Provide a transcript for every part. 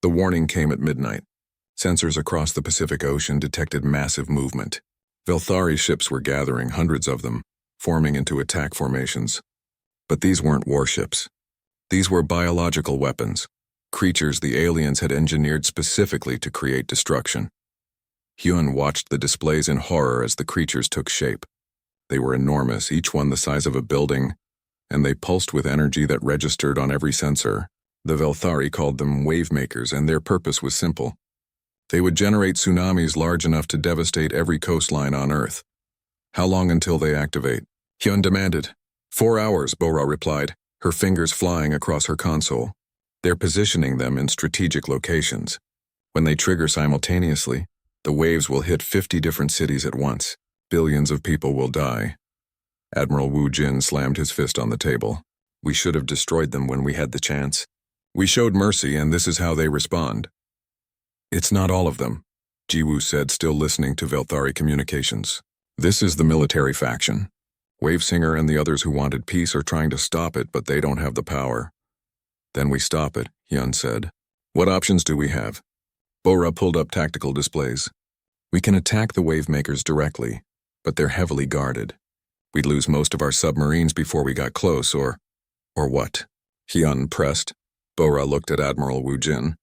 The warning came at midnight. Sensors across the Pacific Ocean detected massive movement. Velthari ships were gathering, hundreds of them, forming into attack formations. But these weren't warships. These were biological weapons, creatures the aliens had engineered specifically to create destruction. Hyun watched the displays in horror as the creatures took shape. They were enormous, each one the size of a building, and they pulsed with energy that registered on every sensor. The Velthari called them wave makers, and their purpose was simple. They would generate tsunamis large enough to devastate every coastline on Earth. How long until they activate? Hyun demanded. 4 hours, Bora replied, her fingers flying across her console. They're positioning them in strategic locations. When they trigger simultaneously, the waves will hit 50 different cities at once. Billions of people will die. Admiral Wu Jin slammed his fist on the table. We should have destroyed them when we had the chance. We showed mercy, and this is how they respond. It's not all of them, Jiwoo said, still listening to Velthari communications. This is the military faction. Wavesinger and the others who wanted peace are trying to stop it, but they don't have the power. Then we stop it, Hyun said. What options do we have? Bora pulled up tactical displays. We can attack the wave makers directly, but they're heavily guarded. We'd lose most of our submarines before we got close, or what? Hyun pressed. Bora looked at Admiral Wu Jin.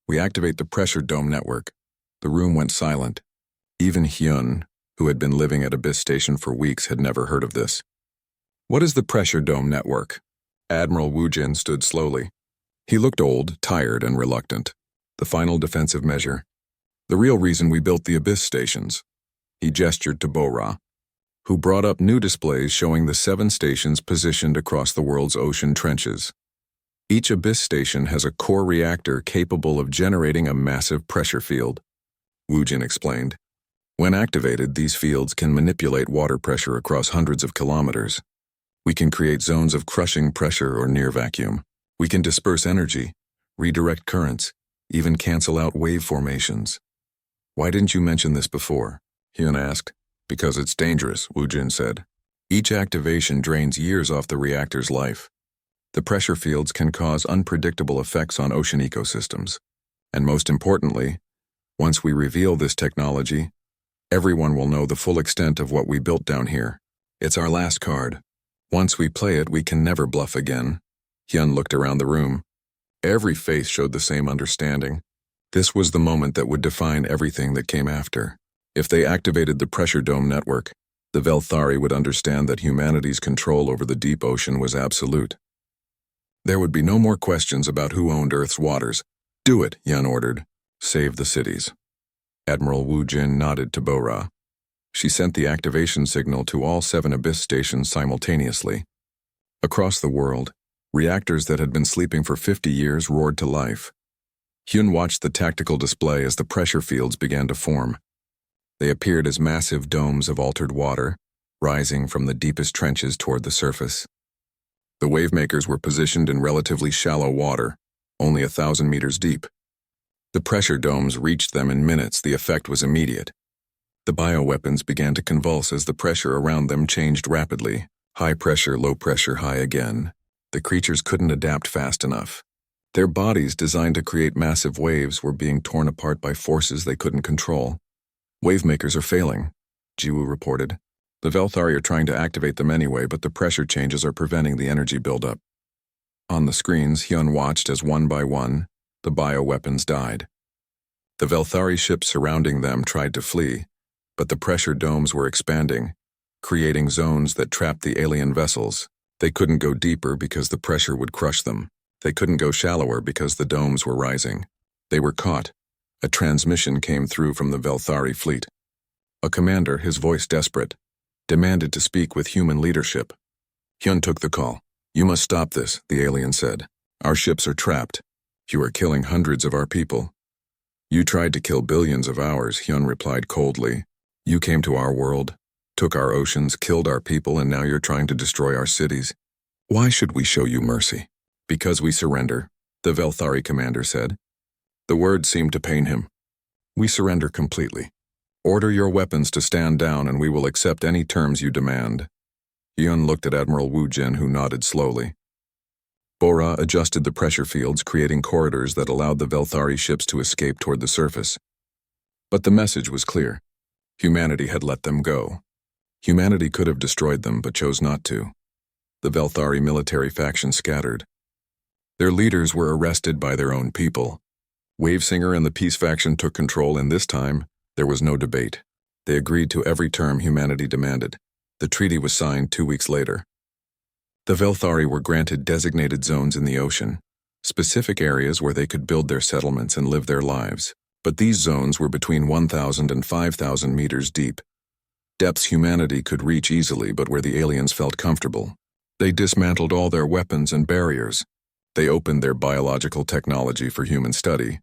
We activate the pressure dome network. The room went silent. Even Hyun, who had been living at Abyss Station for weeks, had never heard of this. What is the pressure dome network? Admiral Wu Jin stood slowly. He looked old, tired, and reluctant. The final defensive measure. The real reason we built the Abyss stations. He gestured to Bora, who brought up new displays showing the 7 stations positioned across the world's ocean trenches. Each Abyss station has a core reactor capable of generating a massive pressure field, Wu Jin explained. When activated, these fields can manipulate water pressure across hundreds of kilometers. We can create zones of crushing pressure or near vacuum. We can disperse energy, redirect currents, even cancel out wave formations. Why didn't you mention this before? Hyun asked. Because it's dangerous, Wu Jin said. Each activation drains years off the reactor's life. The pressure fields can cause unpredictable effects on ocean ecosystems. And most importantly, once we reveal this technology, everyone will know the full extent of what we built down here. It's our last card. Once we play it, we can never bluff again. Hyun looked around the room. Every face showed the same understanding. This was the moment that would define everything that came after. If they activated the pressure dome network, the Velthari would understand that humanity's control over the deep ocean was absolute. There would be no more questions about who owned Earth's waters. Do it, Hyun ordered. Save the cities. Admiral Wu Jin nodded to Bora. She sent the activation signal to all 7 Abyss stations simultaneously. Across the world, reactors that had been sleeping for 50 years roared to life. Hyun watched the tactical display as the pressure fields began to form. They appeared as massive domes of altered water, rising from the deepest trenches toward the surface. The wavemakers were positioned in relatively shallow water, only 1,000 meters deep. The pressure domes reached them in minutes. The effect was immediate. The bioweapons began to convulse as the pressure around them changed rapidly. High pressure, low pressure, high again. The creatures couldn't adapt fast enough. Their bodies, designed to create massive waves, were being torn apart by forces they couldn't control. Wavemakers are failing, Jiwoo reported. The Velthari are trying to activate them anyway, but the pressure changes are preventing the energy buildup. On the screens, Hyun watched as one by one, the bioweapons died. The Velthari ships surrounding them tried to flee, but the pressure domes were expanding, creating zones that trapped the alien vessels. They couldn't go deeper because the pressure would crush them. They couldn't go shallower because the domes were rising. They were caught. A transmission came through from the Velthari fleet. A commander, his voice desperate, demanded to speak with human leadership. Hyun took the call. You must stop this, the alien said. Our ships are trapped. You are killing hundreds of our people. You tried to kill billions of ours, Hyun replied coldly. You came to our world, took our oceans, killed our people, and now you're trying to destroy our cities. Why should we show you mercy? Because we surrender, the Velthari commander said. The word seemed to pain him. We surrender completely. Order your weapons to stand down and we will accept any terms you demand. Hyun looked at Admiral Wu Jin, who nodded slowly. Bora adjusted the pressure fields, creating corridors that allowed the Velthari ships to escape toward the surface. But the message was clear. Humanity had let them go. Humanity could have destroyed them, but chose not to. The Velthari military faction scattered. Their leaders were arrested by their own people. Wavesinger and the Peace faction took control, and this time, there was no debate. They agreed to every term humanity demanded. The treaty was signed 2 weeks later. The Velthari were granted designated zones in the ocean, specific areas where they could build their settlements and live their lives. But these zones were between 1,000 and 5,000 meters deep. Depths humanity could reach easily, but where the aliens felt comfortable. They dismantled all their weapons and barriers. They opened their biological technology for human study.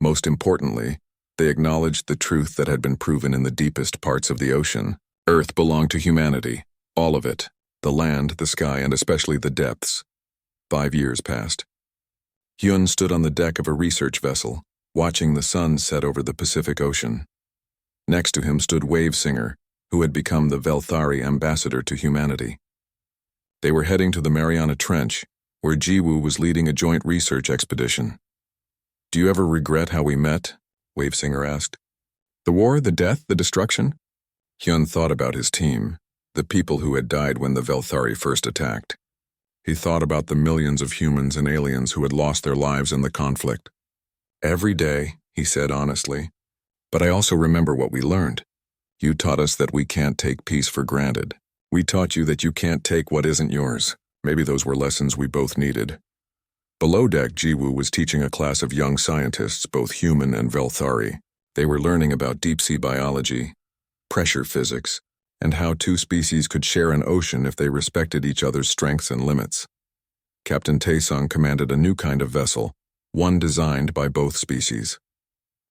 Most importantly, they acknowledged the truth that had been proven in the deepest parts of the ocean. Earth belonged to humanity, all of it. The land, the sky, and especially the depths. 5 years passed. Hyun stood on the deck of a research vessel, watching the sun set over the Pacific Ocean. Next to him stood Wavesinger, who had become the Velthari ambassador to humanity. They were heading to the Mariana Trench, where Jiwoo was leading a joint research expedition. "Do you ever regret how we met?" Wavesinger asked. "The war, the death, the destruction?" Hyun thought about his team, the people who had died when the Velthari first attacked. He thought about the millions of humans and aliens who had lost their lives in the conflict. "Every day," he said honestly. "But I also remember what we learned. You taught us that we can't take peace for granted. We taught you that you can't take what isn't yours. Maybe those were lessons we both needed." Below deck, Jiwoo was teaching a class of young scientists, both human and Velthari. They were learning about deep-sea biology, pressure physics, and how two species could share an ocean if they respected each other's strengths and limits. Captain Taesung commanded a new kind of vessel, one designed by both species.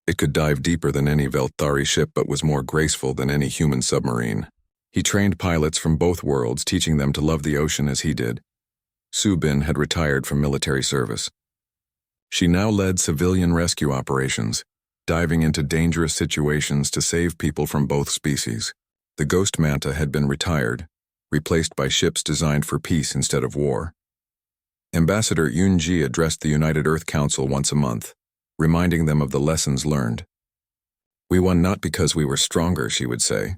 It could dive deeper than any Velthari ship but was more graceful than any human submarine. He trained pilots from both worlds, teaching them to love the ocean as he did. Subin had retired from military service. She now led civilian rescue operations, diving into dangerous situations to save people from both species. The Ghost Manta had been retired, replaced by ships designed for peace instead of war. Ambassador Yoon-ji addressed the United Earth Council once a month, reminding them of the lessons learned. "We won not because we were stronger," she would say.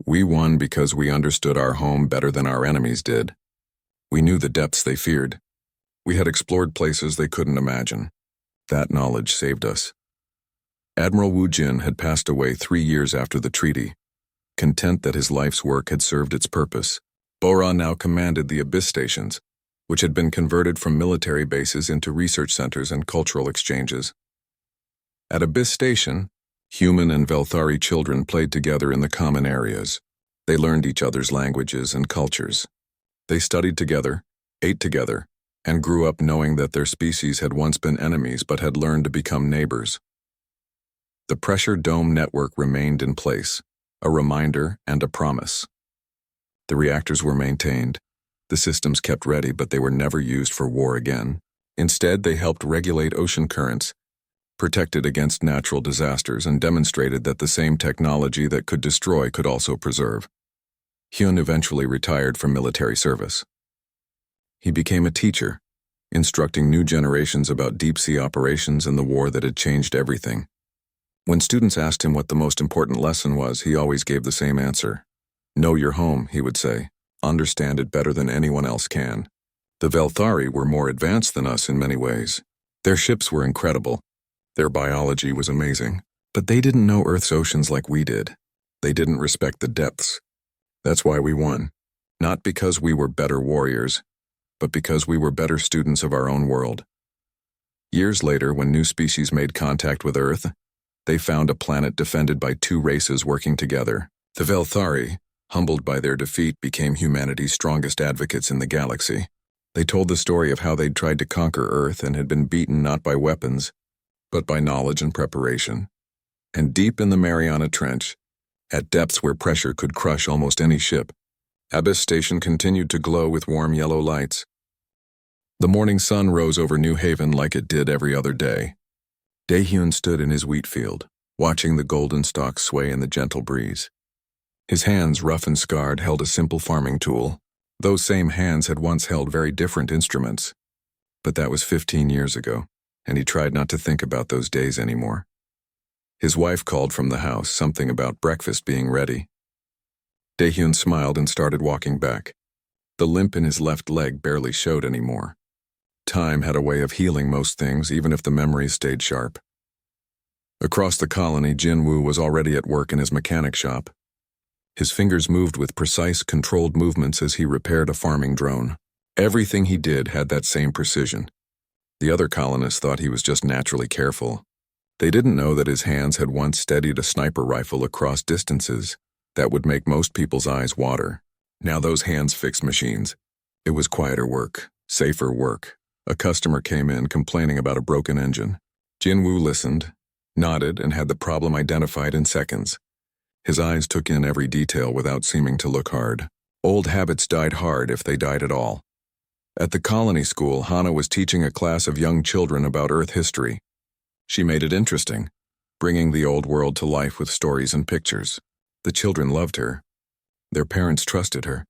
"We won because we understood our home better than our enemies did. We knew the depths they feared. We had explored places they couldn't imagine. That knowledge saved us." Admiral Woo Jin had passed away 3 years after the treaty. Content that his life's work had served its purpose, Bora now commanded the Abyss stations, which had been converted from military bases into research centers and cultural exchanges. At Abyss Station, human and Velthari children played together in the common areas. They learned each other's languages and cultures. They studied together, ate together, and grew up knowing that their species had once been enemies but had learned to become neighbors. The pressure dome network remained in place, a reminder and a promise. The reactors were maintained. The systems kept ready, but they were never used for war again. Instead, they helped regulate ocean currents, protected against natural disasters, and demonstrated that the same technology that could destroy could also preserve. Hyun eventually retired from military service. He became a teacher, instructing new generations about deep-sea operations and the war that had changed everything. When students asked him what the most important lesson was, he always gave the same answer. "Know your home," he would say. "Understand it better than anyone else can." The Velthari were more advanced than us in many ways. Their ships were incredible. Their biology was amazing. But they didn't know Earth's oceans like we did. They didn't respect the depths. That's why we won. Not because we were better warriors, but because we were better students of our own world. Years later, when new species made contact with Earth, they found a planet defended by two races working together. The Velthari, humbled by their defeat, became humanity's strongest advocates in the galaxy. They told the story of how they'd tried to conquer Earth and had been beaten not by weapons, but by knowledge and preparation. And deep in the Mariana Trench, at depths where pressure could crush almost any ship, Abyss Station continued to glow with warm yellow lights. The morning sun rose over New Haven like it did every other day. Daehyun stood in his wheat field, watching the golden stalks sway in the gentle breeze. His hands, rough and scarred, held a simple farming tool. Those same hands had once held very different instruments. But that was 15 years ago, and he tried not to think about those days anymore. His wife called from the house, something about breakfast being ready. Daehyun smiled and started walking back. The limp in his left leg barely showed anymore. Time had a way of healing most things, even if the memories stayed sharp. Across the colony, Jin-woo was already at work in his mechanic shop. His fingers moved with precise, controlled movements as he repaired a farming drone. Everything he did had that same precision. The other colonists thought he was just naturally careful. They didn't know that his hands had once steadied a sniper rifle across distances that would make most people's eyes water. Now those hands fixed machines. It was quieter work, safer work. A customer came in complaining about a broken engine. Jin-woo listened, nodded, and had the problem identified in seconds. His eyes took in every detail without seeming to look hard. Old habits died hard if they died at all. At the colony school, Hana was teaching a class of young children about Earth history. She made it interesting, bringing the old world to life with stories and pictures. The children loved her. Their parents trusted her.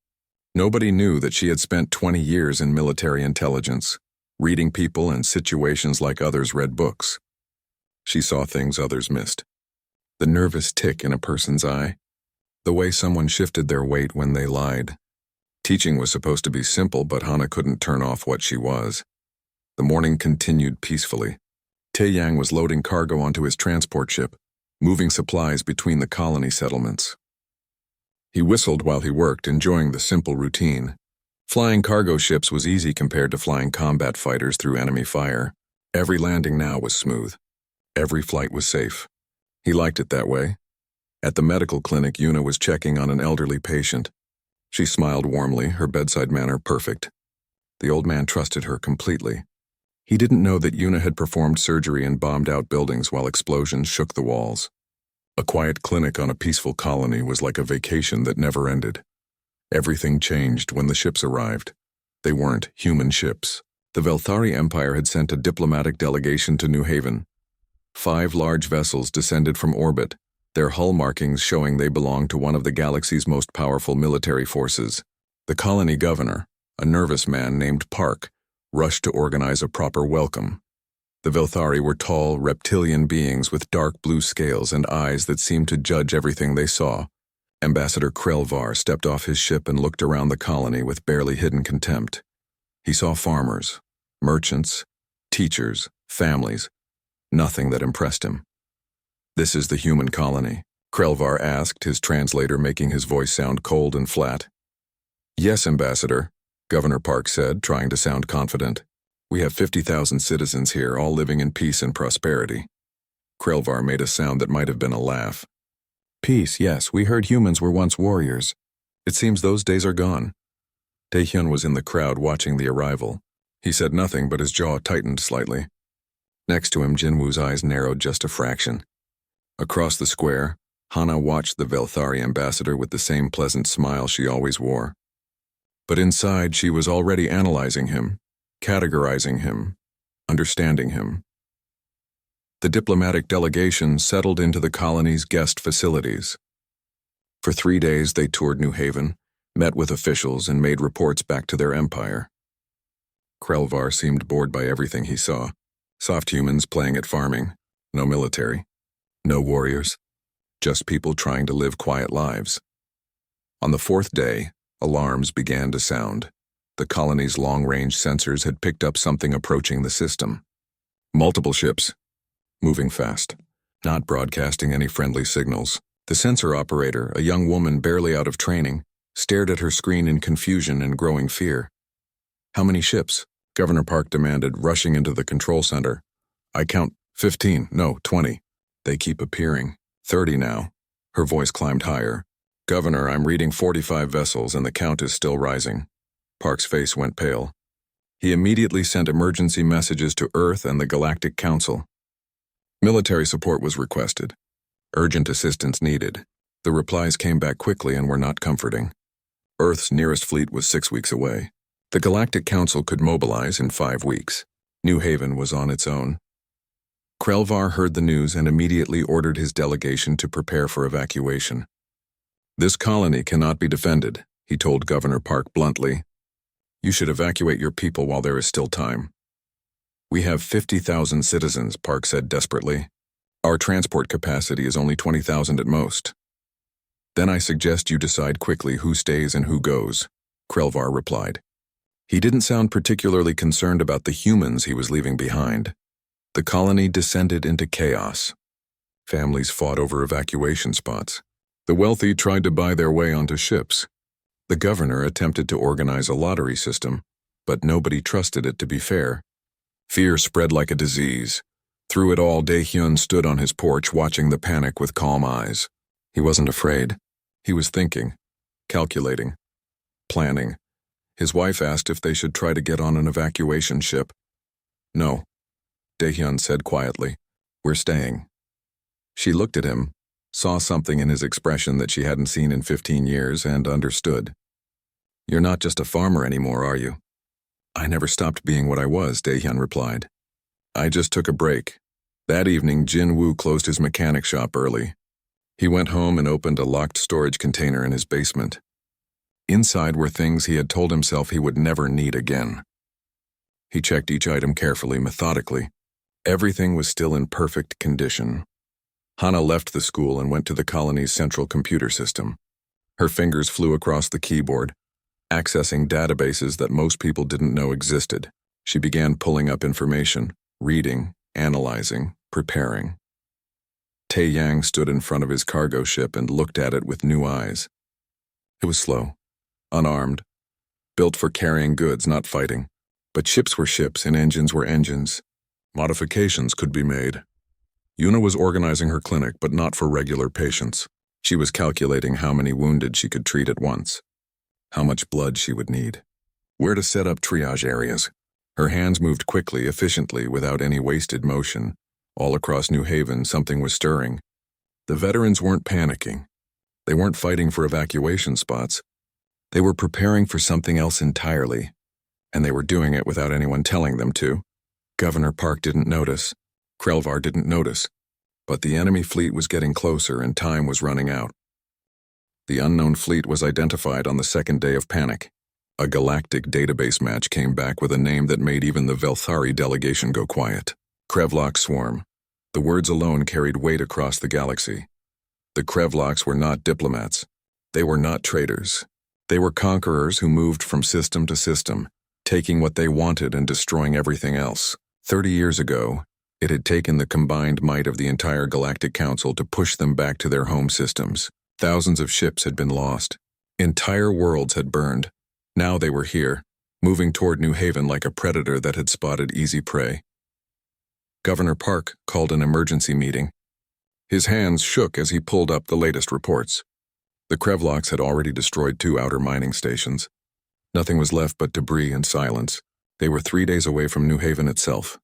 Nobody knew that she had spent 20 years in military intelligence, reading people and situations like others read books. She saw things others missed. The nervous tick in a person's eye. The way someone shifted their weight when they lied. Teaching was supposed to be simple, but Hana couldn't turn off what she was. The morning continued peacefully. Taeyang was loading cargo onto his transport ship, moving supplies between the colony settlements. He whistled while he worked, enjoying the simple routine. Flying cargo ships was easy compared to flying combat fighters through enemy fire. Every landing now was smooth. Every flight was safe. He liked it that way. At the medical clinic, Yuna was checking on an elderly patient. She smiled warmly, her bedside manner perfect. The old man trusted her completely. He didn't know that Yuna had performed surgery in bombed-out buildings while explosions shook the walls. A quiet clinic on a peaceful colony was like a vacation that never ended. Everything changed when the ships arrived. They weren't human ships. The Velthari Empire had sent a diplomatic delegation to New Haven. 5 large vessels descended from orbit, their hull markings showing they belonged to one of the galaxy's most powerful military forces. The colony governor, a nervous man named Park, rushed to organize a proper welcome. The Velthari were tall, reptilian beings with dark blue scales and eyes that seemed to judge everything they saw. Ambassador Krelvar stepped off his ship and looked around the colony with barely hidden contempt. He saw farmers, merchants, teachers, families, nothing that impressed him. "This is the human colony?" Krelvar asked, his translator making his voice sound cold and flat. "Yes, Ambassador," Governor Park said, trying to sound confident. "We have 50,000 citizens here, all living in peace and prosperity." Krelvar made a sound that might have been a laugh. "Peace, yes, we heard humans were once warriors. It seems those days are gone." Taehyun was in the crowd watching the arrival. He said nothing, but his jaw tightened slightly. Next to him, Jinwoo's eyes narrowed just a fraction. Across the square, Hana watched the Velthari ambassador with the same pleasant smile she always wore. But inside, she was already analyzing him, categorizing him, understanding him. The diplomatic delegation settled into the colony's guest facilities. For 3 days, they toured New Haven, met with officials, and made reports back to their empire. Krelvar seemed bored by everything he saw. Soft humans playing at farming, no military, no warriors, just people trying to live quiet lives. On the 4th day, alarms began to sound. The colony's long-range sensors had picked up something approaching the system. Multiple ships, moving fast, not broadcasting any friendly signals. The sensor operator, a young woman barely out of training, stared at her screen in confusion and growing fear. "How many ships?" Governor Park demanded, rushing into the control center. "I count 15, no, 20. They keep appearing. 30 now." Her voice climbed higher. "Governor, I'm reading 45 vessels and the count is still rising." Park's face went pale. He immediately sent emergency messages to Earth and the Galactic Council. Military support was requested. Urgent assistance needed. The replies came back quickly and were not comforting. Earth's nearest fleet was 6 weeks away. The Galactic Council could mobilize in 5 weeks. New Haven was on its own. Krelvar heard the news and immediately ordered his delegation to prepare for evacuation. "This colony cannot be defended," he told Governor Park bluntly. "You should evacuate your people while there is still time." We have 50,000 citizens, Park said desperately. Our transport capacity is only 20,000 at most. Then I suggest you decide quickly who stays and who goes, Krelvar replied. He didn't sound particularly concerned about the humans he was leaving behind. The colony descended into chaos. Families fought over evacuation spots. The wealthy tried to buy their way onto ships. The governor attempted to organize a lottery system, but nobody trusted it to be fair. Fear spread like a disease. Through it all, Daehyun stood on his porch watching the panic with calm eyes. He wasn't afraid. He was thinking, calculating, planning. His wife asked if they should try to get on an evacuation ship. No, Daehyun said quietly. We're staying. She looked at him, saw something in his expression that she hadn't seen in 15 years, and understood. You're not just a farmer anymore, are you? I never stopped being what I was, Daehyun replied. I just took a break. That evening, Jin-woo closed his mechanic shop early. He went home and opened a locked storage container in his basement. Inside were things he had told himself he would never need again. He checked each item carefully, methodically. Everything was still in perfect condition. Hana left the school and went to the colony's central computer system. Her fingers flew across the keyboard, accessing databases that most people didn't know existed. She began pulling up information, reading, analyzing, preparing. Tae-yang stood in front of his cargo ship and looked at it with new eyes. It was slow, unarmed, built for carrying goods, not fighting. But ships were ships and engines were engines. Modifications could be made. Yuna was organizing her clinic, but not for regular patients. She was calculating how many wounded she could treat at once, how much blood she would need, where to set up triage areas. Her hands moved quickly, efficiently, without any wasted motion. All across New Haven, something was stirring. The veterans weren't panicking. They weren't fighting for evacuation spots. They were preparing for something else entirely, and they were doing it without anyone telling them to. Governor Park didn't notice. Krelvar didn't notice. But the enemy fleet was getting closer and time was running out. The unknown fleet was identified on the second day of panic. A galactic database match came back with a name that made even the Velthari delegation go quiet. Krevlok Swarm. The words alone carried weight across the galaxy. The Krevloks were not diplomats. They were not traitors. They were conquerors who moved from system to system, taking what they wanted and destroying everything else. 30 years ago, it had taken the combined might of the entire Galactic Council to push them back to their home systems. Thousands of ships had been lost. Entire worlds had burned. Now they were here, moving toward New Haven like a predator that had spotted easy prey. Governor Park called an emergency meeting. His hands shook as he pulled up the latest reports. The Krevloks had already destroyed 2 outer mining stations. Nothing was left but debris and silence. They were 3 days away from New Haven itself.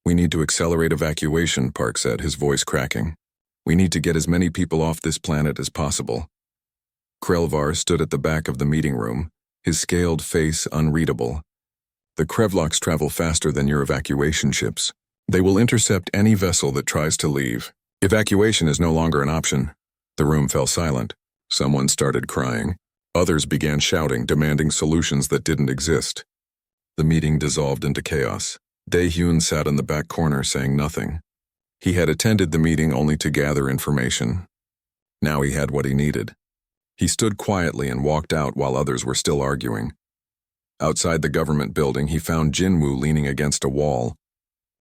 We need to accelerate evacuation, Park said, his voice cracking. We need to get as many people off this planet as possible. Krelvar stood at the back of the meeting room, his scaled face unreadable. The Krevloks travel faster than your evacuation ships. They will intercept any vessel that tries to leave. Evacuation is no longer an option. The room fell silent. Someone started crying. Others began shouting, demanding solutions that didn't exist. The meeting dissolved into chaos. Daehyun sat in the back corner saying nothing. He had attended the meeting only to gather information. Now he had what he needed. He stood quietly and walked out while others were still arguing. Outside the government building, he found Jin-woo leaning against a wall.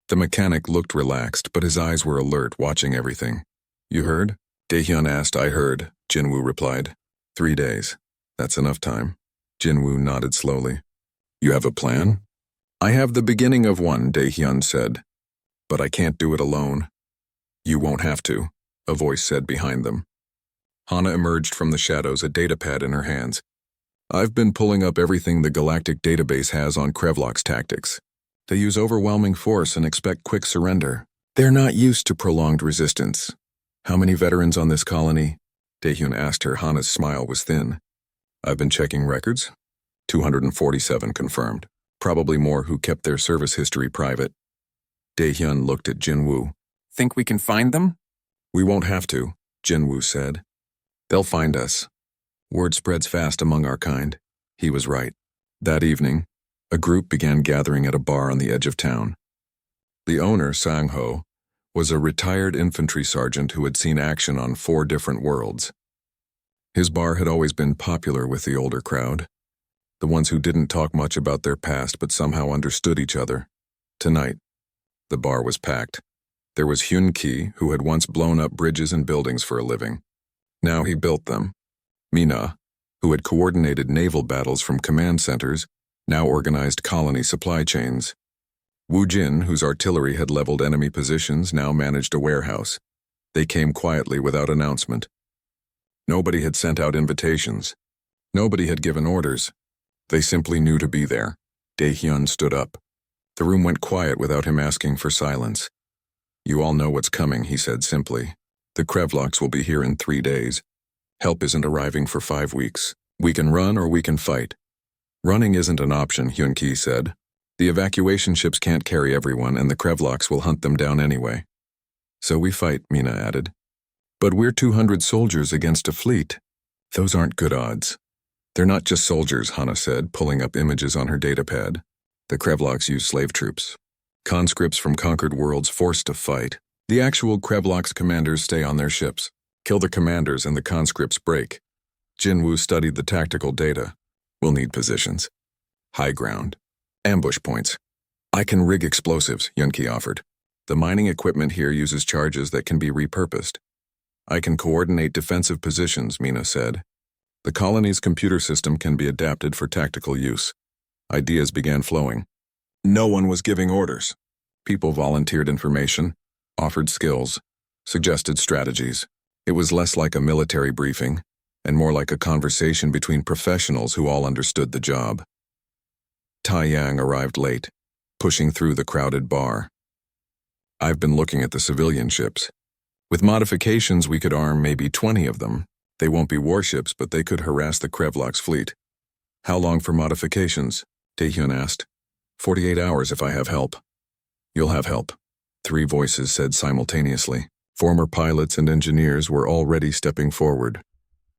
The mechanic looked relaxed, but his eyes were alert, watching everything. You heard? Daehyun asked. I heard, Jin-woo replied. 3 days. That's enough time. Jin-woo nodded slowly. You have a plan? I have the beginning of one, Daehyun said. But I can't do it alone. You won't have to, a voice said behind them. Hana emerged from the shadows, a datapad in her hands. I've been pulling up everything the Galactic database has on Krevlok's tactics. They use overwhelming force and expect quick surrender. They're not used to prolonged resistance. How many veterans on this colony? Daehyun asked her. Hana's smile was thin. I've been checking records. 247 confirmed. Probably more who kept their service history private. Daehyun looked at Jin-woo. Think we can find them? We won't have to, Jin-woo said. They'll find us. Word spreads fast among our kind. He was right. That evening, a group began gathering at a bar on the edge of town. The owner, Sang-ho, was a retired infantry sergeant who had seen action on 4 different worlds. His bar had always been popular with the older crowd, the ones who didn't talk much about their past but somehow understood each other. Tonight, the bar was packed. There was Hyun Ki, who had once blown up bridges and buildings for a living. Now he built them. Mina, who had coordinated naval battles from command centers, now organized colony supply chains. Woo Jin, whose artillery had leveled enemy positions, now managed a warehouse. They came quietly without announcement. Nobody had sent out invitations. Nobody had given orders. They simply knew to be there. Dae-hyun stood up. The room went quiet without him asking for silence. "You all know what's coming," he said simply. "The Krevloks will be here in 3 days. Help isn't arriving for 5 weeks. We can run or we can fight." "Running isn't an option," Hyun Ki said. "The evacuation ships can't carry everyone and the Krevloks will hunt them down anyway." "So we fight," Mina added. "But we're 200 soldiers against a fleet. Those aren't good odds." "They're not just soldiers," Hana said, pulling up images on her datapad. "The Krevloks use slave troops. Conscripts from conquered worlds forced to fight. The actual Krevloks commanders stay on their ships. Kill the commanders and the conscripts break." Jinwoo studied the tactical data. "We'll need positions. High ground. Ambush points. I can rig explosives," Yunki offered. "The mining equipment here uses charges that can be repurposed." "I can coordinate defensive positions," Mina said. "The colony's computer system can be adapted for tactical use." Ideas began flowing. No one was giving orders. People volunteered information, offered skills, suggested strategies. It was less like a military briefing, and more like a conversation between professionals who all understood the job. Taeyang arrived late, pushing through the crowded bar. "I've been looking at the civilian ships. With modifications, we could arm maybe 20 of them. They won't be warships, but they could harass the Krevloks fleet." "How long for modifications?" Taehyun asked. 48 hours if I have help." "You'll have help," 3 voices said simultaneously. Former pilots and engineers were already stepping forward.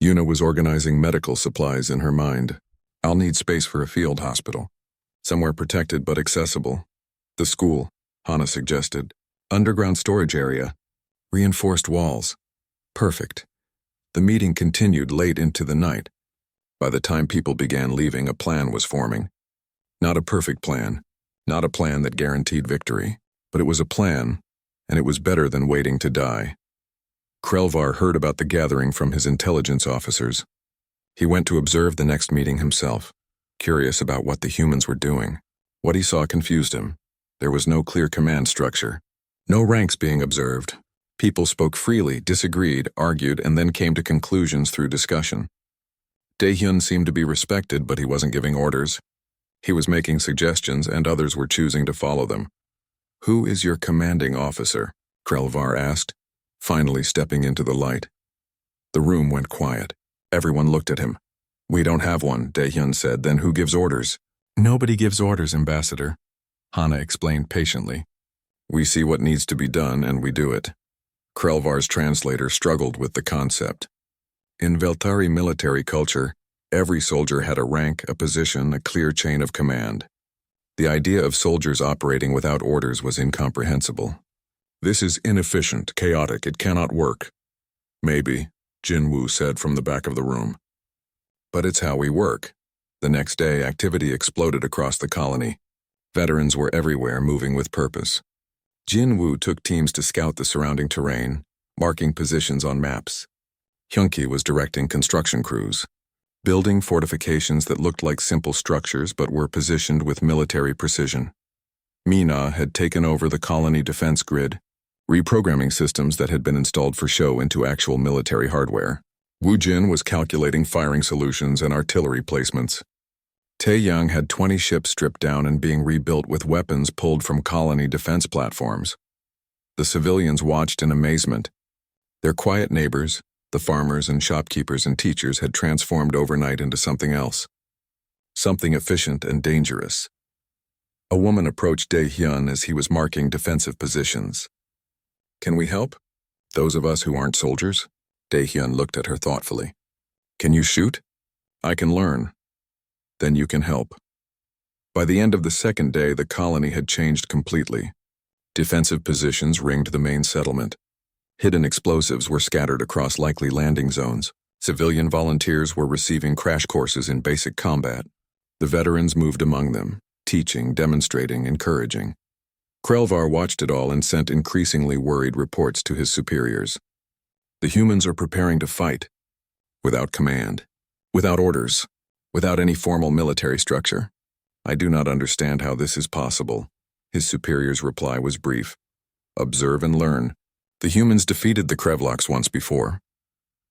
Yuna was organizing medical supplies in her mind. "I'll need space for a field hospital. Somewhere protected but accessible." "The school," Hana suggested. "Underground storage area. Reinforced walls." "Perfect." The meeting continued late into the night. By the time people began leaving, a plan was forming. Not a perfect plan, not a plan that guaranteed victory, but it was a plan, and it was better than waiting to die. Krelvar heard about the gathering from his intelligence officers. He went to observe the next meeting himself, curious about what the humans were doing. What he saw confused him. There was no clear command structure, no ranks being observed. People spoke freely, disagreed, argued, and then came to conclusions through discussion. Daehyun seemed to be respected, but he wasn't giving orders. He was making suggestions, and others were choosing to follow them. "Who is your commanding officer?" Krelvar asked, finally stepping into the light. The room went quiet. Everyone looked at him. "We don't have one," Daehyun said. "Then who gives orders?" "Nobody gives orders, Ambassador," Hana explained patiently. "We see what needs to be done, and we do it." Krelvar's translator struggled with the concept. In Veltari military culture, every soldier had a rank, a position, a clear chain of command. The idea of soldiers operating without orders was incomprehensible. "This is inefficient, chaotic, it cannot work." "Maybe," Jinwoo said from the back of the room. "But it's how we work." The next day, activity exploded across the colony. Veterans were everywhere, moving with purpose. Jinwoo took teams to scout the surrounding terrain, marking positions on maps. Hyunki was directing construction crews, building fortifications that looked like simple structures but were positioned with military precision. Mina had taken over the colony defense grid, reprogramming systems that had been installed for show into actual military hardware. Woo Jin was calculating firing solutions and artillery placements. Taeyang had 20 ships stripped down and being rebuilt with weapons pulled from colony defense platforms. The civilians watched in amazement. Their quiet neighbors, the farmers and shopkeepers and teachers, had transformed overnight into something else. Something efficient and dangerous. A woman approached Dae-hyun as he was marking defensive positions. "Can we help? Those of us who aren't soldiers?" Dae-hyun looked at her thoughtfully. "Can you shoot? I can learn. Then you can help." By the end of the second day, the colony had changed completely. Defensive positions ringed the main settlement. Hidden explosives were scattered across likely landing zones. Civilian volunteers were receiving crash courses in basic combat. The veterans moved among them, teaching, demonstrating, encouraging. Krelvar watched it all and sent increasingly worried reports to his superiors. The humans are preparing to fight. Without command. Without orders. Without any formal military structure. I do not understand how this is possible. His superior's reply was brief. Observe and learn. The humans defeated the Krevloks once before.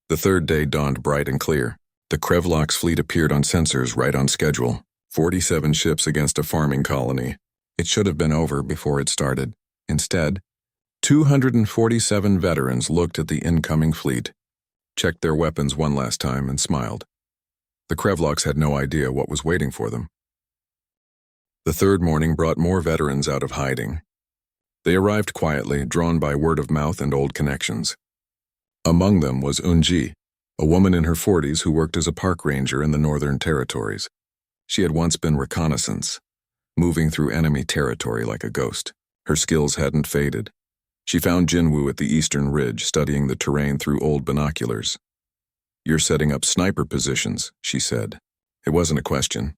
The third day dawned bright and clear. The Krevloks fleet appeared on sensors right on schedule. 47 ships against a farming colony. It should have been over before it started. Instead, 247 veterans looked at the incoming fleet, checked their weapons one last time, and smiled. The Krevloks had no idea what was waiting for them. The third morning brought more veterans out of hiding. They arrived quietly, drawn by word of mouth and old connections. Among them was Unji, a woman in her 40s who worked as a park ranger in the Northern Territories. She had once been reconnaissance, moving through enemy territory like a ghost. Her skills hadn't faded. She found Jinwoo at the Eastern Ridge, studying the terrain through old binoculars. "You're setting up sniper positions," she said. It wasn't a question.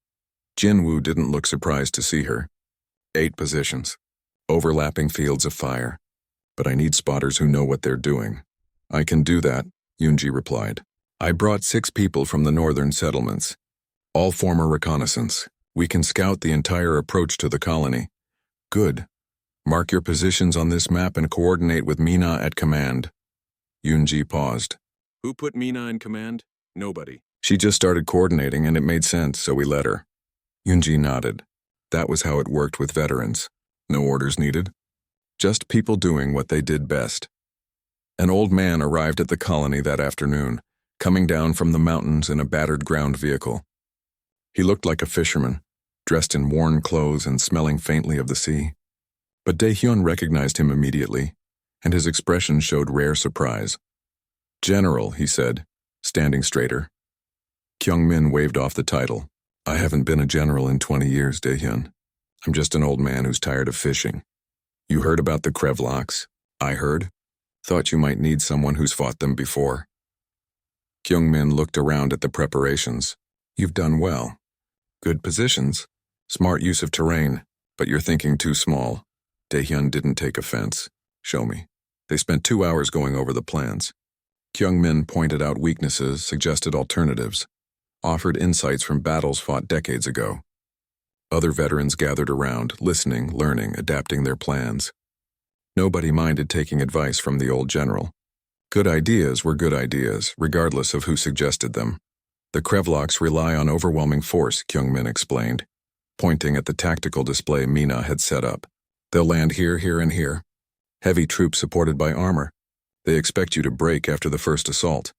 Jinwoo didn't look surprised to see her. 8 positions. Overlapping fields of fire. But I need spotters who know what they're doing. "I can do that," Yunji replied. "I brought 6 people from the northern settlements. All former reconnaissance. We can scout the entire approach to the colony." "Good. Mark your positions on this map and coordinate with Mina at command." Yunji paused. "Who put Mina in command?" "Nobody. She just started coordinating and it made sense, so we let her." Yunji nodded. That was how it worked with veterans. No orders needed. Just people doing what they did best. An old man arrived at the colony that afternoon, coming down from the mountains in a battered ground vehicle. He looked like a fisherman, dressed in worn clothes and smelling faintly of the sea. But Daehyun recognized him immediately, and his expression showed rare surprise. "General," he said, standing straighter. Kyungmin waved off the title. "I haven't been a general in 20 years, Daehyun. I'm just an old man who's tired of fishing. You heard about the Krevloks?" "I heard. Thought you might need someone who's fought them before." Kyungmin looked around at the preparations. "You've done well. Good positions. Smart use of terrain, but you're thinking too small." Daehyun didn't take offense. "Show me." They spent 2 hours going over the plans. Kyungmin pointed out weaknesses, suggested alternatives, offered insights from battles fought decades ago. Other veterans gathered around, listening, learning, adapting their plans. Nobody minded taking advice from the old general. Good ideas were good ideas, regardless of who suggested them. "The Krevloks rely on overwhelming force," Kyungmin explained, pointing at the tactical display Mina had set up. "They'll land here, here, and here. Heavy troops supported by armor. They expect you to break after the first assault."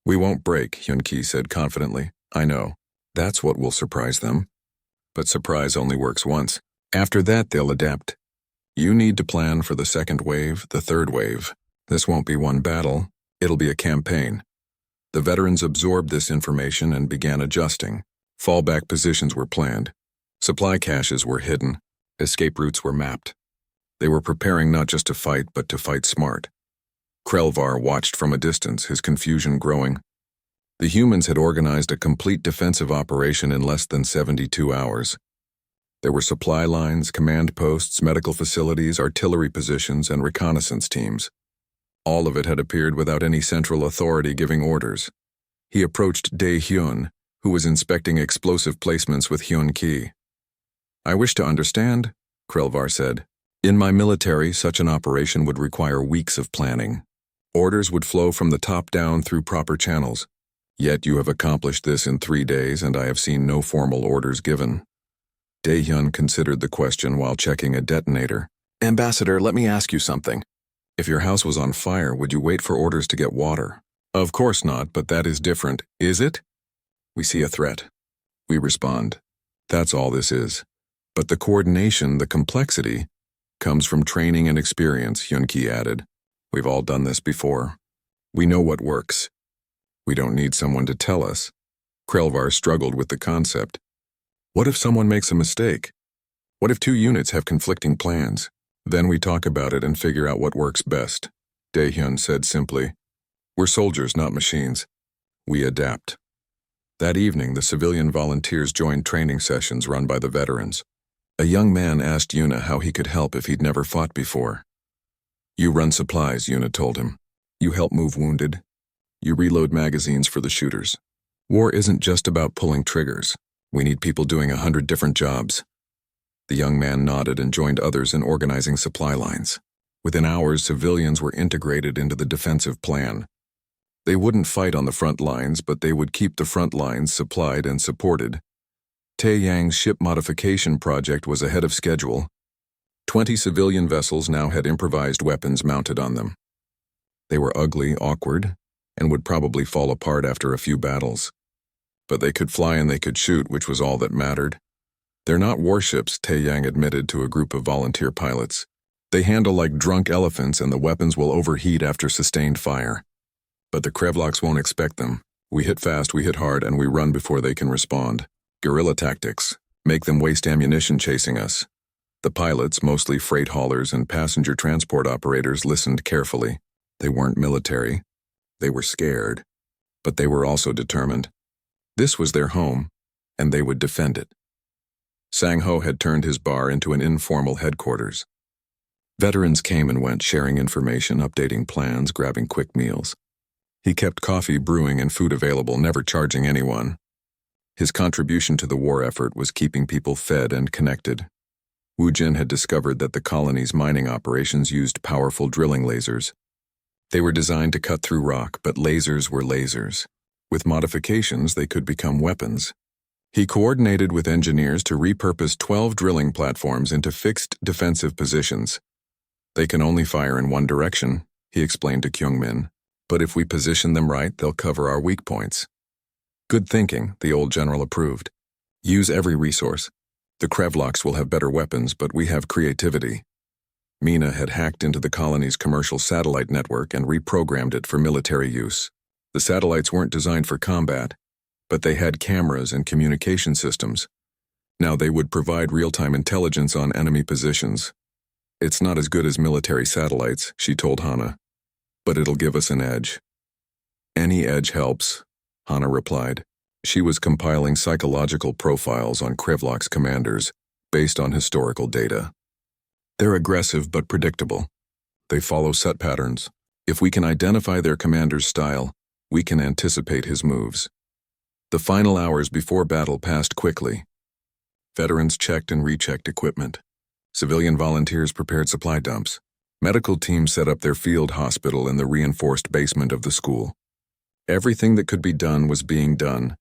"We won't break," Hyun-ki said confidently. "I know. That's what will surprise them. But surprise only works once. After that, they'll adapt. You need to plan for the second wave, the third wave. This won't be one battle. It'll be a campaign." The veterans absorbed this information and began adjusting. Fallback positions were planned. Supply caches were hidden. Escape routes were mapped. They were preparing not just to fight, but to fight smart. Krelvar watched from a distance, his confusion growing. The humans had organized a complete defensive operation in less than 72 hours. There were supply lines, command posts, medical facilities, artillery positions, and reconnaissance teams. All of it had appeared without any central authority giving orders. He approached Daehyun, who was inspecting explosive placements with Hyun-ki. "I wish to understand," Krelvar said. "In my military, such an operation would require weeks of planning. Orders would flow from the top down through proper channels. Yet you have accomplished this in 3 days, and I have seen no formal orders given." Daehyun considered the question while checking a detonator. "Ambassador, let me ask you something. If your house was on fire, would you wait for orders to get water?" "Of course not, but that is different, is it?" "We see a threat. We respond. That's all this is. But the coordination, the complexity, comes from training and experience," Hyun-ki added. "We've all done this before. We know what works. We don't need someone to tell us." Krelvar struggled with the concept. What if someone makes a mistake? What if 2 units have conflicting plans? Then we talk about it and figure out what works best, Dae-hyun said simply. We're soldiers, not machines. We adapt. That evening, the civilian volunteers joined training sessions run by the veterans. A young man asked Yuna how he could help if he'd never fought before. You run supplies, Yuna told him. You help move wounded. You reload magazines for the shooters. War isn't just about pulling triggers. We need people doing 100 different jobs. The young man nodded and joined others in organizing supply lines. Within hours, civilians were integrated into the defensive plan. They wouldn't fight on the front lines, but they would keep the front lines supplied and supported. Taeyang's ship modification project was ahead of schedule. 20 civilian vessels now had improvised weapons mounted on them. They were ugly, awkward, and would probably fall apart after a few battles. But they could fly and they could shoot, which was all that mattered. They're not warships, Taeyang admitted to a group of volunteer pilots. They handle like drunk elephants and the weapons will overheat after sustained fire. But the Krevloks won't expect them. We hit fast, we hit hard, and we run before they can respond. Guerrilla tactics. Make them waste ammunition chasing us. The pilots, mostly freight haulers and passenger transport operators, listened carefully. They weren't military. They were scared. But they were also determined. This was their home, and they would defend it. Sang-ho had turned his bar into an informal headquarters. Veterans came and went, sharing information, updating plans, grabbing quick meals. He kept coffee brewing and food available, never charging anyone. His contribution to the war effort was keeping people fed and connected. Woo Jin had discovered that the colony's mining operations used powerful drilling lasers. They were designed to cut through rock, but lasers were lasers. With modifications, they could become weapons. He coordinated with engineers to repurpose 12 drilling platforms into fixed defensive positions. They can only fire in one direction, he explained to Kyung-min. But if we position them right, they'll cover our weak points. Good thinking, the old general approved. Use every resource. The Krevloks will have better weapons, but we have creativity. Mina had hacked into the colony's commercial satellite network and reprogrammed it for military use. The satellites weren't designed for combat, but they had cameras and communication systems. Now they would provide real-time intelligence on enemy positions. It's not as good as military satellites, she told Hana. But it'll give us an edge. Any edge helps, Hana replied. She was compiling psychological profiles on Krevlok's commanders based on historical data. They're aggressive but predictable. They follow set patterns. If we can identify their commander's style, we can anticipate his moves. The final hours before battle passed quickly. Veterans checked and rechecked equipment. Civilian volunteers prepared supply dumps. Medical teams set up their field hospital in the reinforced basement of the school. Everything that could be done was being done.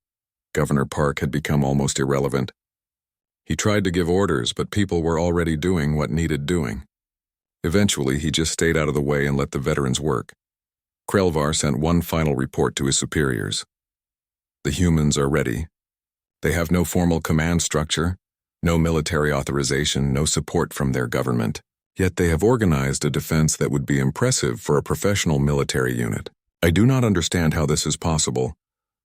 Governor Park had become almost irrelevant. He tried to give orders, but people were already doing what needed doing. Eventually, he just stayed out of the way and let the veterans work. Krelvar sent one final report to his superiors. The humans are ready. They have no formal command structure, no military authorization, no support from their government. Yet they have organized a defense that would be impressive for a professional military unit. I do not understand how this is possible,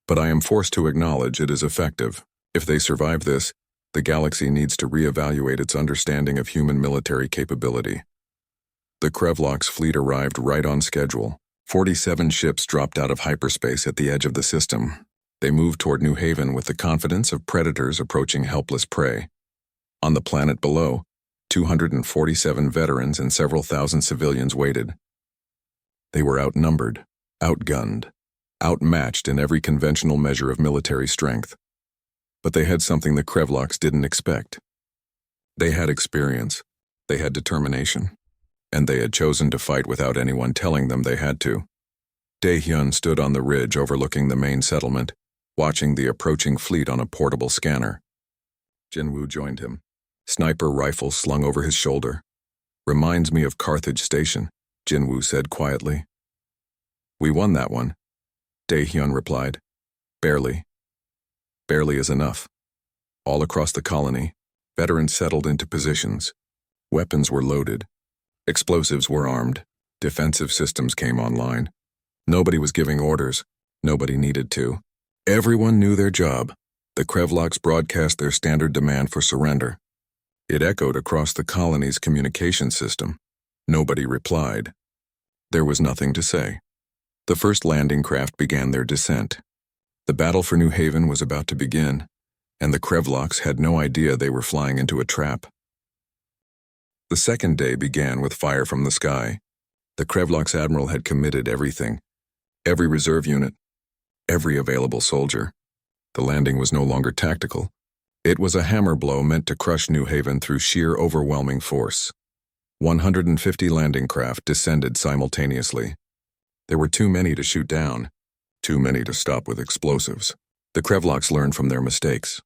but I am forced to acknowledge it is effective. If they survive this, the galaxy needs to reevaluate its understanding of human military capability. The Krevloks fleet arrived right on schedule. 47 ships dropped out of hyperspace at the edge of the system. They moved toward New Haven with the confidence of predators approaching helpless prey. On the planet below, 247 veterans and several thousand civilians waited. They were outnumbered, outgunned, outmatched in every conventional measure of military strength. But they had something the Krevloks didn't expect. They had experience, they had determination, and they had chosen to fight without anyone telling them they had to. Dae-hyun stood on the ridge overlooking the main settlement, watching the approaching fleet on a portable scanner. Jinwoo joined him. Sniper rifle slung over his shoulder. Reminds me of Carthage Station, Jinwoo said quietly. We won that one, Dae-hyun replied. Barely. Barely is enough. All across the colony, veterans settled into positions. Weapons were loaded. Explosives were armed. Defensive systems came online. Nobody was giving orders. Nobody needed to. Everyone knew their job. The Krevloks broadcast their standard demand for surrender. It echoed across the colony's communication system. Nobody replied. There was nothing to say. The first landing craft began their descent. The battle for New Haven was about to begin, and the Krevloks had no idea they were flying into a trap. The second day began with fire from the sky. The Krevloks admiral had committed everything, every reserve unit, every available soldier. The landing was no longer tactical. It was a hammer blow meant to crush New Haven through sheer overwhelming force. 150 landing craft descended simultaneously. There were too many to shoot down, too many to stop with explosives. The Krevloks learned from their mistakes.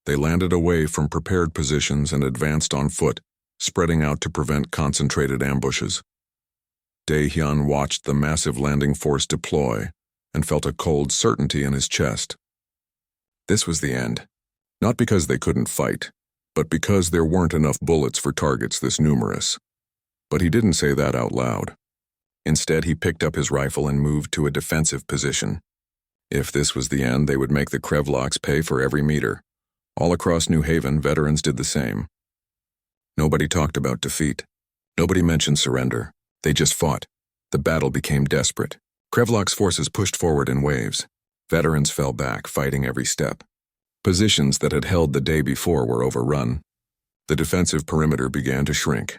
They landed away from prepared positions and advanced on foot, spreading out to prevent concentrated ambushes. Dae-hyun watched the massive landing force deploy and felt a cold certainty in his chest. This was the end. Not because they couldn't fight, but because there weren't enough bullets for targets this numerous. But he didn't say that out loud. Instead, he picked up his rifle and moved to a defensive position. If this was the end, they would make the Krevloks pay for every meter. All across New Haven, veterans did the same. Nobody talked about defeat. Nobody mentioned surrender. They just fought. The battle became desperate. Krevloks' forces pushed forward in waves. Veterans fell back, fighting every step. Positions that had held the day before were overrun. The defensive perimeter began to shrink.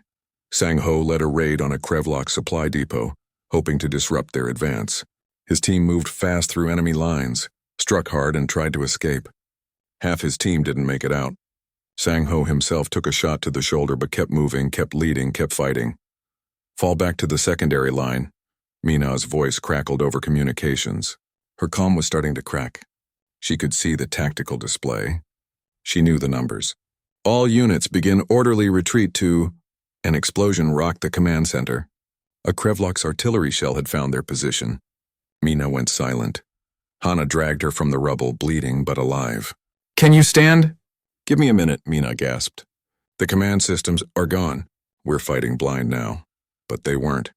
Sang-ho led a raid on a Krevlok supply depot, hoping to disrupt their advance. His team moved fast through enemy lines, struck hard and tried to escape. Half his team didn't make it out. Sang-ho himself took a shot to the shoulder but kept moving, kept leading, kept fighting. Fall back to the secondary line. Mina's voice crackled over communications. Her comm was starting to crack. She could see the tactical display. She knew the numbers. All units begin orderly retreat to... An explosion rocked the command center. A Krevlok's artillery shell had found their position. Mina went silent. Hana dragged her from the rubble, bleeding but alive. Can you stand? Give me a minute, Mina gasped. The command systems are gone. We're fighting blind now. But they weren't.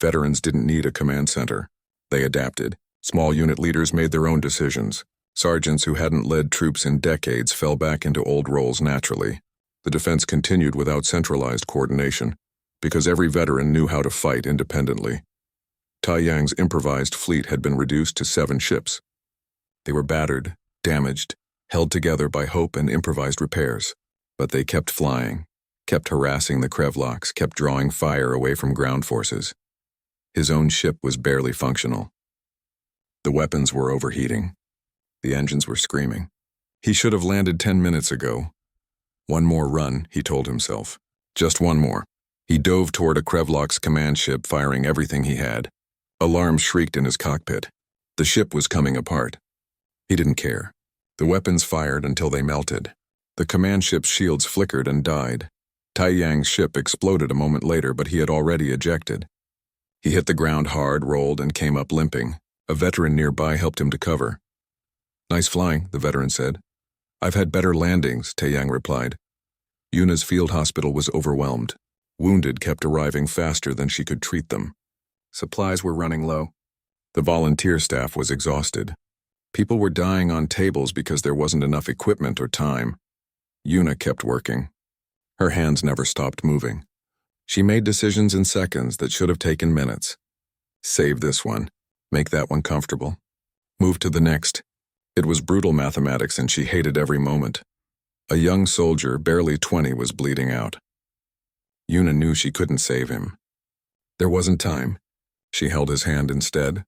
Veterans didn't need a command center. They adapted. Small unit leaders made their own decisions. Sergeants who hadn't led troops in decades fell back into old roles naturally. The defense continued without centralized coordination, because every veteran knew how to fight independently. Taiyang's improvised fleet had been reduced to 7 ships. They were battered, damaged, held together by hope and improvised repairs. But they kept flying, kept harassing the Krevloks, kept drawing fire away from ground forces. His own ship was barely functional. The weapons were overheating. The engines were screaming. He should have landed 10 minutes ago. One more run, he told himself. Just one more. He dove toward a Krevlok's command ship, firing everything he had. Alarms shrieked in his cockpit. The ship was coming apart. He didn't care. The weapons fired until they melted. The command ship's shields flickered and died. Taiyang's ship exploded a moment later, but he had already ejected. He hit the ground hard, rolled, and came up limping. A veteran nearby helped him to cover. Nice flying, the veteran said. I've had better landings, Taiyang replied. Yuna's field hospital was overwhelmed. Wounded kept arriving faster than she could treat them. Supplies were running low. The volunteer staff was exhausted. People were dying on tables because there wasn't enough equipment or time. Yuna kept working. Her hands never stopped moving. She made decisions in seconds that should have taken minutes. Save this one. Make that one comfortable. Move to the next. It was brutal mathematics and she hated every moment. A young soldier, barely 20, was bleeding out. Yuna knew she couldn't save him. There wasn't time. She held his hand instead.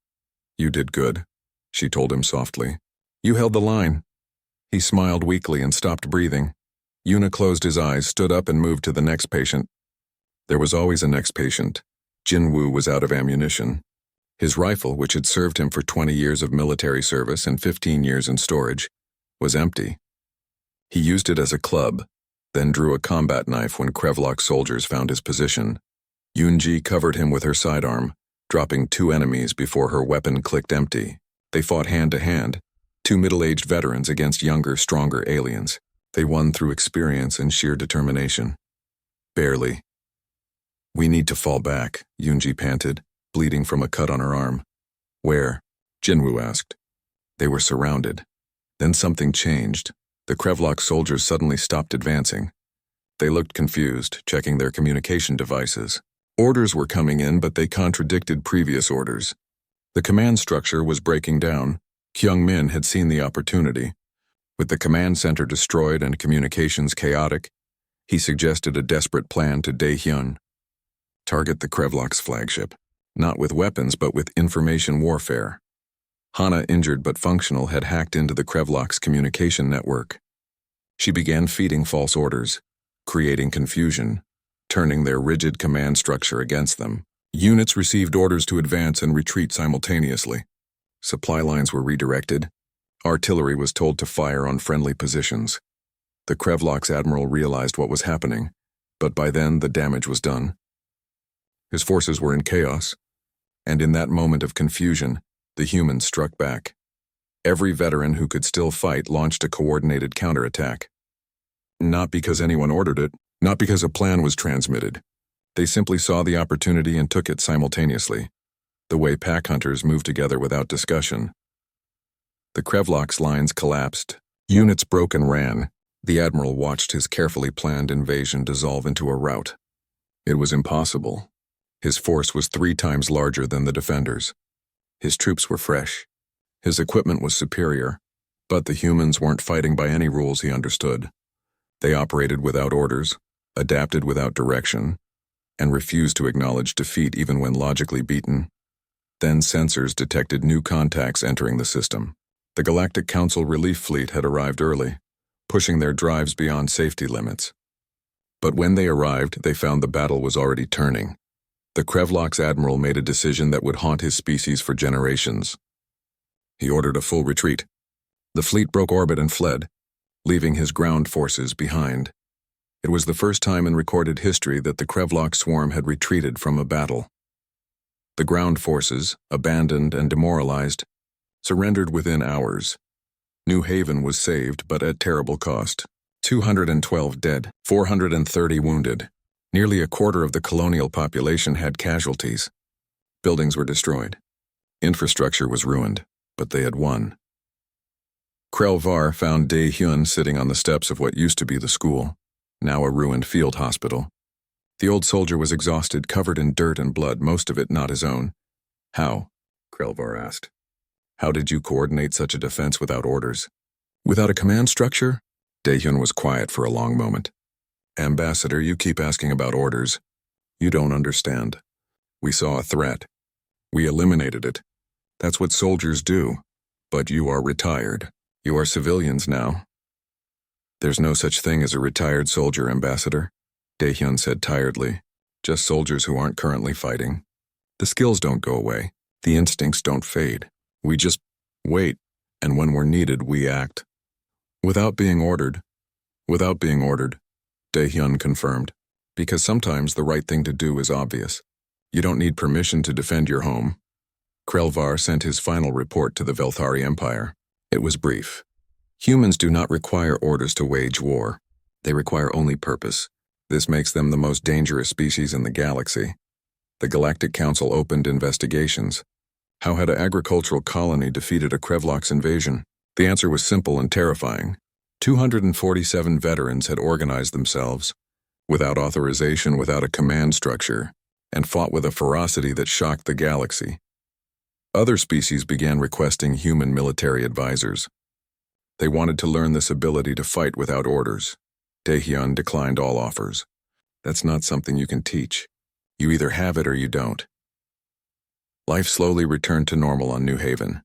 You did good, she told him softly. You held the line. He smiled weakly and stopped breathing. Yuna closed his eyes, stood up and moved to the next patient. There was always a next patient. Jinwoo was out of ammunition. His rifle, which had served him for 20 years of military service and 15 years in storage, was empty. He used it as a club, then drew a combat knife when Krevlok soldiers found his position. Yoonji covered him with her sidearm, dropping 2 enemies before her weapon clicked empty. They fought hand to hand, 2 middle-aged veterans against younger, stronger aliens. They won through experience and sheer determination. Barely. We need to fall back, Yoonji panted, bleeding from a cut on her arm. Where? Jinwoo asked. They were surrounded. Then something changed. The Krevlok soldiers suddenly stopped advancing. They looked confused, checking their communication devices. Orders were coming in, but they contradicted previous orders. The command structure was breaking down. Kyung Min had seen the opportunity. With the command center destroyed and communications chaotic, he suggested a desperate plan to Dae-hyun. Target the Krevlok's flagship, not with weapons but with information warfare. Hana, injured but functional, had hacked into the Krevlok's communication network. She began feeding false orders, creating confusion, turning their rigid command structure against them. Units received orders to advance and retreat simultaneously. Supply lines were redirected. Artillery was told to fire on friendly positions. The Krevlok's admiral realized what was happening, but by then the damage was done. His forces were in chaos, and in that moment of confusion, the humans struck back. Every veteran who could still fight launched a coordinated counterattack. Not because anyone ordered it, not because a plan was transmitted. They simply saw the opportunity and took it simultaneously, the way pack hunters move together without discussion. The Krevlok's lines collapsed. Units broke and ran. The admiral watched his carefully planned invasion dissolve into a rout. It was impossible. His force was 3 times larger than the defenders. His troops were fresh. His equipment was superior, but the humans weren't fighting by any rules he understood. They operated without orders, adapted without direction, and refused to acknowledge defeat even when logically beaten. Then sensors detected new contacts entering the system. The Galactic Council relief fleet had arrived early, pushing their drives beyond safety limits. But when they arrived, they found the battle was already turning. The Krevlok's admiral made a decision that would haunt his species for generations. He ordered a full retreat. The fleet broke orbit and fled, leaving his ground forces behind. It was the first time in recorded history that the Krevlok swarm had retreated from a battle. The ground forces, abandoned and demoralized, surrendered within hours. New Haven was saved, but at terrible cost. 212 dead, 430 wounded. Nearly a quarter of the colonial population had casualties. Buildings were destroyed. Infrastructure was ruined, but they had won. Krelvar found Dae-hyun sitting on the steps of what used to be the school, now a ruined field hospital. The old soldier was exhausted, covered in dirt and blood, most of it not his own. How? Krelvar asked. How did you coordinate such a defense without orders? Without a command structure? Dae-hyun was quiet for a long moment. Ambassador, you keep asking about orders. You don't understand. We saw a threat. We eliminated it. That's what soldiers do. But you are retired. You are civilians now. There's no such thing as a retired soldier, Ambassador, Dae-hyun said tiredly. Just soldiers who aren't currently fighting. The skills don't go away. The instincts don't fade. We just wait, and when we're needed, we act. Without being ordered, Dae-hyun confirmed, because sometimes the right thing to do is obvious. You don't need permission to defend your home. Krelvar sent his final report to the Velthari Empire. It was brief. Humans do not require orders to wage war. They require only purpose. This makes them the most dangerous species in the galaxy. The Galactic Council opened investigations. How had an agricultural colony defeated a Krevlok's invasion? The answer was simple and terrifying. 247 veterans had organized themselves, without authorization, without a command structure, and fought with a ferocity that shocked the galaxy. Other species began requesting human military advisors. They wanted to learn this ability to fight without orders. Dae-hyun declined all offers. That's not something you can teach. You either have it or you don't. Life slowly returned to normal on New Haven.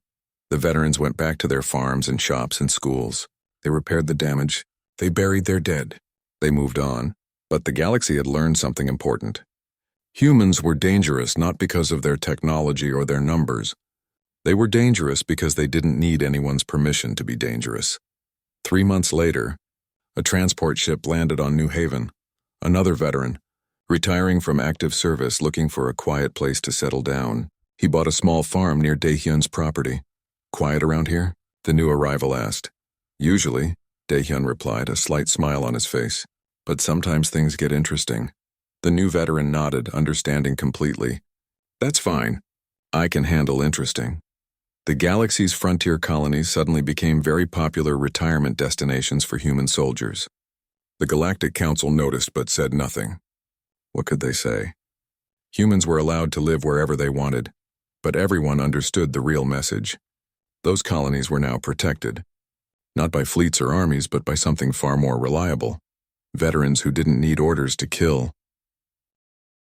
The veterans went back to their farms and shops and schools. They repaired the damage. They buried their dead. They moved on. But the galaxy had learned something important. Humans were dangerous not because of their technology or their numbers. They were dangerous because they didn't need anyone's permission to be dangerous. 3 months later, a transport ship landed on New Haven. Another veteran, retiring from active service looking for a quiet place to settle down. He bought a small farm near Dae-hyun's property. Quiet around here? The new arrival asked. Usually, Dae-hyun replied, a slight smile on his face. But sometimes things get interesting. The new veteran nodded, understanding completely. That's fine. I can handle interesting. The galaxy's frontier colonies suddenly became very popular retirement destinations for human soldiers. The Galactic Council noticed but said nothing. What could they say? Humans were allowed to live wherever they wanted, but everyone understood the real message. Those colonies were now protected, not by fleets or armies, but by something far more reliable. Veterans who didn't need orders to kill,